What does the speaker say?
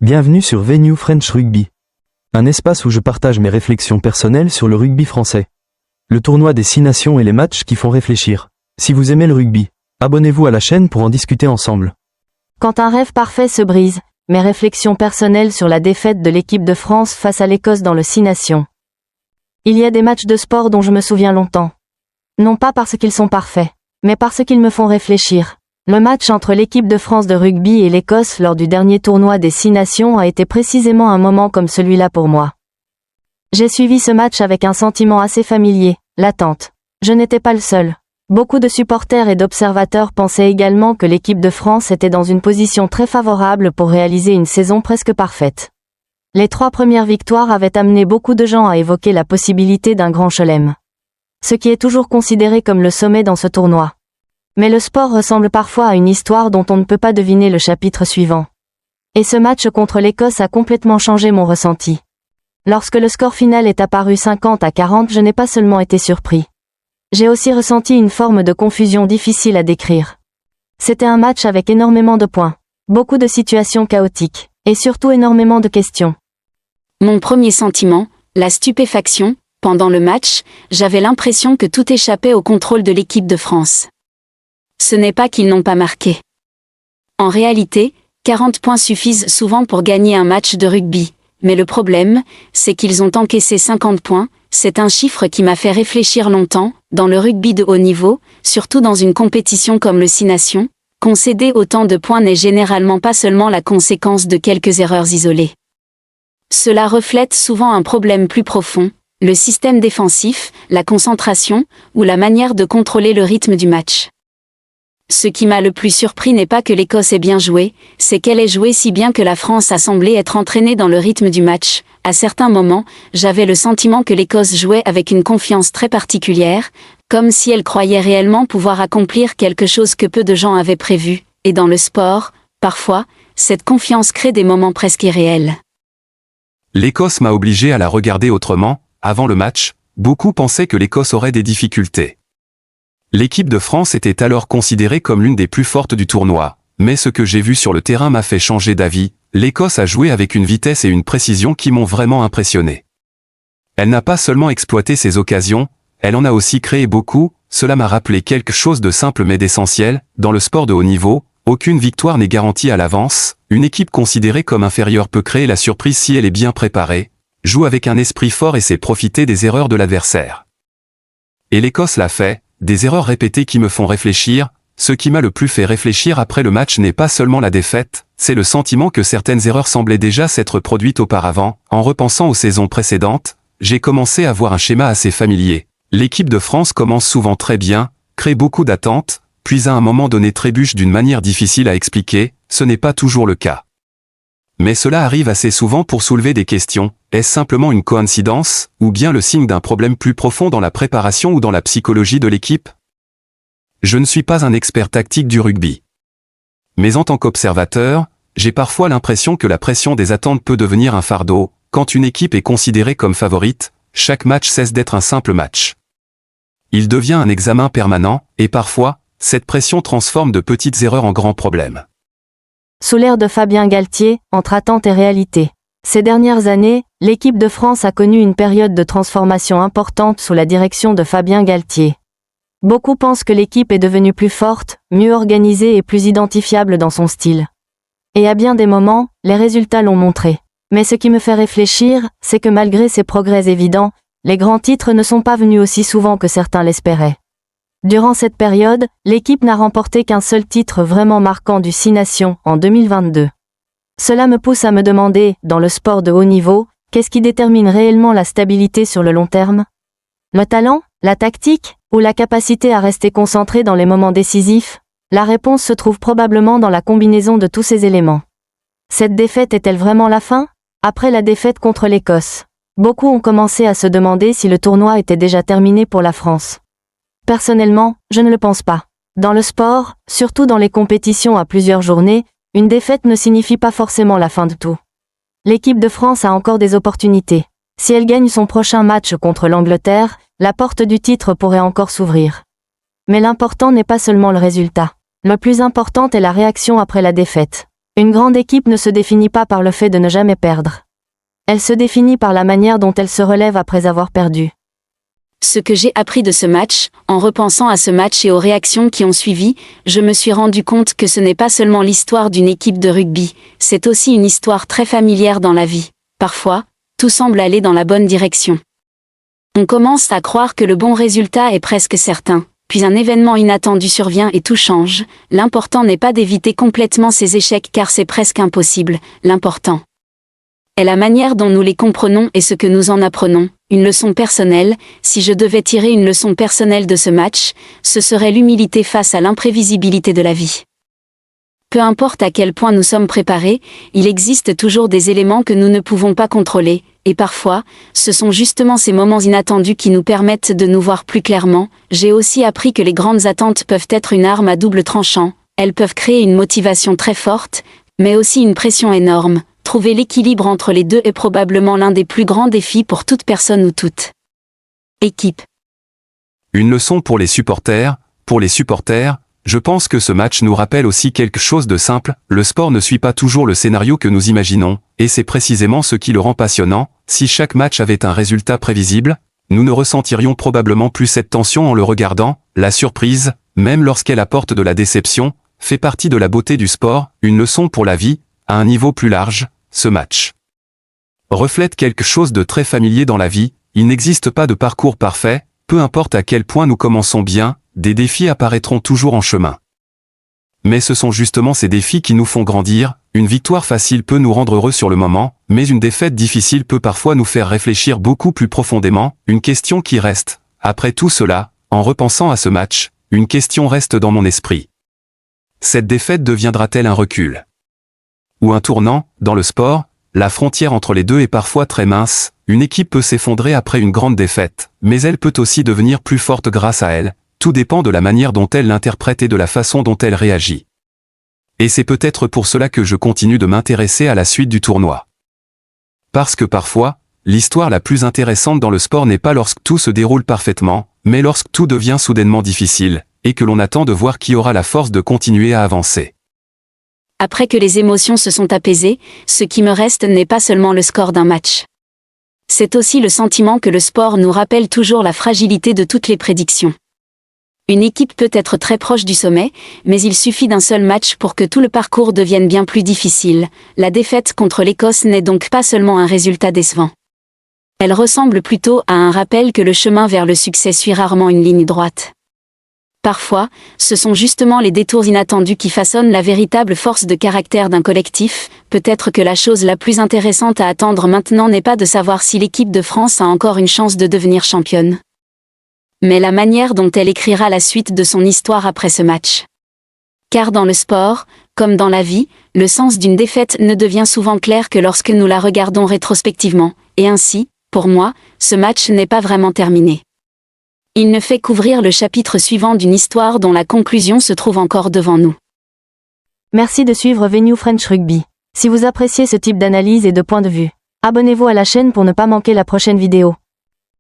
Bienvenue sur Venue French Rugby, un espace où je partage mes réflexions personnelles sur le rugby français. Le tournoi des 6 nations et les matchs qui font réfléchir. Si vous aimez le rugby, abonnez-vous à la chaîne pour en discuter ensemble. Quand un rêve parfait se brise, mes réflexions personnelles sur la défaite de l'équipe de France face à l'Écosse dans le 6 nations. Il y a des matchs de sport dont je me souviens longtemps. Non pas parce qu'ils sont parfaits, mais parce qu'ils me font réfléchir. Le match entre l'équipe de France de rugby et l'Écosse lors du dernier tournoi des 6 nations a été précisément un moment comme celui-là pour moi. J'ai suivi ce match avec un sentiment assez familier, l'attente. Je n'étais pas le seul. Beaucoup de supporters et d'observateurs pensaient également que l'équipe de France était dans une position très favorable pour réaliser une saison presque parfaite. Les 3 premières victoires avaient amené beaucoup de gens à évoquer la possibilité d'un grand chelem. Ce qui est toujours considéré comme le sommet dans ce tournoi. Mais le sport ressemble parfois à une histoire dont on ne peut pas deviner le chapitre suivant. Et ce match contre l'Écosse a complètement changé mon ressenti. Lorsque le score final est apparu 50-40, je n'ai pas seulement été surpris. J'ai aussi ressenti une forme de confusion difficile à décrire. C'était un match avec énormément de points, beaucoup de situations chaotiques, et surtout énormément de questions. Mon premier sentiment, la stupéfaction. Pendant le match, j'avais l'impression que tout échappait au contrôle de l'équipe de France. Ce n'est pas qu'ils n'ont pas marqué. En réalité, 40 points suffisent souvent pour gagner un match de rugby, mais le problème, c'est qu'ils ont encaissé 50 points, c'est un chiffre qui m'a fait réfléchir longtemps. Dans le rugby de haut niveau, surtout dans une compétition comme le 6 nations, concéder autant de points n'est généralement pas seulement la conséquence de quelques erreurs isolées. Cela reflète souvent un problème plus profond, le système défensif, la concentration, ou la manière de contrôler le rythme du match. Ce qui m'a le plus surpris n'est pas que l'Écosse ait bien joué, c'est qu'elle ait joué si bien que la France a semblé être entraînée dans le rythme du match. À certains moments, j'avais le sentiment que l'Écosse jouait avec une confiance très particulière, comme si elle croyait réellement pouvoir accomplir quelque chose que peu de gens avaient prévu, et dans le sport, parfois, cette confiance crée des moments presque irréels. L'Écosse m'a obligé à la regarder autrement. Avant le match, beaucoup pensaient que l'Écosse aurait des difficultés. L'équipe de France était alors considérée comme l'une des plus fortes du tournoi, mais ce que j'ai vu sur le terrain m'a fait changer d'avis. L'Écosse a joué avec une vitesse et une précision qui m'ont vraiment impressionné. Elle n'a pas seulement exploité ses occasions, elle en a aussi créé beaucoup. Cela m'a rappelé quelque chose de simple mais d'essentiel. Dans le sport de haut niveau, aucune victoire n'est garantie à l'avance. Une équipe considérée comme inférieure peut créer la surprise si elle est bien préparée, joue avec un esprit fort et sait profiter des erreurs de l'adversaire. Et l'Écosse l'a fait, des erreurs répétées qui me font réfléchir. Ce qui m'a le plus fait réfléchir après le match n'est pas seulement la défaite, c'est le sentiment que certaines erreurs semblaient déjà s'être produites auparavant. En repensant aux saisons précédentes, j'ai commencé à voir un schéma assez familier. L'équipe de France commence souvent très bien, crée beaucoup d'attentes, puis à un moment donné trébuche d'une manière difficile à expliquer. Ce n'est pas toujours le cas. Mais cela arrive assez souvent pour soulever des questions. Est-ce simplement une coïncidence, ou bien le signe d'un problème plus profond dans la préparation ou dans la psychologie de l'équipe? Je ne suis pas un expert tactique du rugby. Mais en tant qu'observateur, j'ai parfois l'impression que la pression des attentes peut devenir un fardeau. Quand une équipe est considérée comme favorite, chaque match cesse d'être un simple match. Il devient un examen permanent, et parfois, cette pression transforme de petites erreurs en grands problèmes. Sous l'ère de Fabien Galthié, entre attente et réalité. Ces dernières années, l'équipe de France a connu une période de transformation importante sous la direction de Fabien Galthié. Beaucoup pensent que l'équipe est devenue plus forte, mieux organisée et plus identifiable dans son style. Et à bien des moments, les résultats l'ont montré. Mais ce qui me fait réfléchir, c'est que malgré ces progrès évidents, les grands titres ne sont pas venus aussi souvent que certains l'espéraient. Durant cette période, l'équipe n'a remporté qu'un seul titre vraiment marquant du 6 nations, en 2022. Cela me pousse à me demander, dans le sport de haut niveau, qu'est-ce qui détermine réellement la stabilité sur le long terme? Le talent, la tactique, ou la capacité à rester concentré dans les moments décisifs? La réponse se trouve probablement dans la combinaison de tous ces éléments. Cette défaite est-elle vraiment la fin? Après la défaite contre l'Écosse, beaucoup ont commencé à se demander si le tournoi était déjà terminé pour la France. Personnellement, je ne le pense pas. Dans le sport, surtout dans les compétitions à plusieurs journées, une défaite ne signifie pas forcément la fin de tout. L'équipe de France a encore des opportunités. Si elle gagne son prochain match contre l'Angleterre, la porte du titre pourrait encore s'ouvrir. Mais l'important n'est pas seulement le résultat. Le plus important est la réaction après la défaite. Une grande équipe ne se définit pas par le fait de ne jamais perdre. Elle se définit par la manière dont elle se relève après avoir perdu. Ce que j'ai appris de ce match, en repensant à ce match et aux réactions qui ont suivi, je me suis rendu compte que ce n'est pas seulement l'histoire d'une équipe de rugby, c'est aussi une histoire très familière dans la vie. Parfois, tout semble aller dans la bonne direction. On commence à croire que le bon résultat est presque certain, puis un événement inattendu survient et tout change. L'important n'est pas d'éviter complètement ces échecs car c'est presque impossible, l'important est la manière dont nous les comprenons et ce que nous en apprenons. Une leçon personnelle, si je devais tirer une leçon personnelle de ce match, ce serait l'humilité face à l'imprévisibilité de la vie. Peu importe à quel point nous sommes préparés, il existe toujours des éléments que nous ne pouvons pas contrôler, et parfois, ce sont justement ces moments inattendus qui nous permettent de nous voir plus clairement. J'ai aussi appris que les grandes attentes peuvent être une arme à double tranchant, elles peuvent créer une motivation très forte, mais aussi une pression énorme. Trouver l'équilibre entre les deux est probablement l'un des plus grands défis pour toute personne ou toute équipe. Une leçon pour les supporters. Pour les supporters, je pense que ce match nous rappelle aussi quelque chose de simple, le sport ne suit pas toujours le scénario que nous imaginons, et c'est précisément ce qui le rend passionnant. Si chaque match avait un résultat prévisible, nous ne ressentirions probablement plus cette tension en le regardant. La surprise, même lorsqu'elle apporte de la déception, fait partie de la beauté du sport. Une leçon pour la vie, à un niveau plus large. Ce match reflète quelque chose de très familier dans la vie, il n'existe pas de parcours parfait, peu importe à quel point nous commençons bien, des défis apparaîtront toujours en chemin. Mais ce sont justement ces défis qui nous font grandir, une victoire facile peut nous rendre heureux sur le moment, mais une défaite difficile peut parfois nous faire réfléchir beaucoup plus profondément. Une question qui reste, après tout cela, en repensant à ce match, une question reste dans mon esprit. Cette défaite deviendra-t-elle un recul ? Ou un tournant? Dans le sport, la frontière entre les deux est parfois très mince, une équipe peut s'effondrer après une grande défaite, mais elle peut aussi devenir plus forte grâce à elle, tout dépend de la manière dont elle l'interprète et de la façon dont elle réagit. Et c'est peut-être pour cela que je continue de m'intéresser à la suite du tournoi. Parce que parfois, l'histoire la plus intéressante dans le sport n'est pas lorsque tout se déroule parfaitement, mais lorsque tout devient soudainement difficile, et que l'on attend de voir qui aura la force de continuer à avancer. Après que les émotions se sont apaisées, ce qui me reste n'est pas seulement le score d'un match. C'est aussi le sentiment que le sport nous rappelle toujours la fragilité de toutes les prédictions. Une équipe peut être très proche du sommet, mais il suffit d'un seul match pour que tout le parcours devienne bien plus difficile. La défaite contre l'Écosse n'est donc pas seulement un résultat décevant. Elle ressemble plutôt à un rappel que le chemin vers le succès suit rarement une ligne droite. Parfois, ce sont justement les détours inattendus qui façonnent la véritable force de caractère d'un collectif. Peut-être que la chose la plus intéressante à attendre maintenant n'est pas de savoir si l'équipe de France a encore une chance de devenir championne, mais la manière dont elle écrira la suite de son histoire après ce match. Car dans le sport, comme dans la vie, le sens d'une défaite ne devient souvent clair que lorsque nous la regardons rétrospectivement, et ainsi, pour moi, ce match n'est pas vraiment terminé. Il ne fait qu'ouvrir le chapitre suivant d'une histoire dont la conclusion se trouve encore devant nous. Merci de suivre Venue French Rugby. Si vous appréciez ce type d'analyse et de point de vue, abonnez-vous à la chaîne pour ne pas manquer la prochaine vidéo.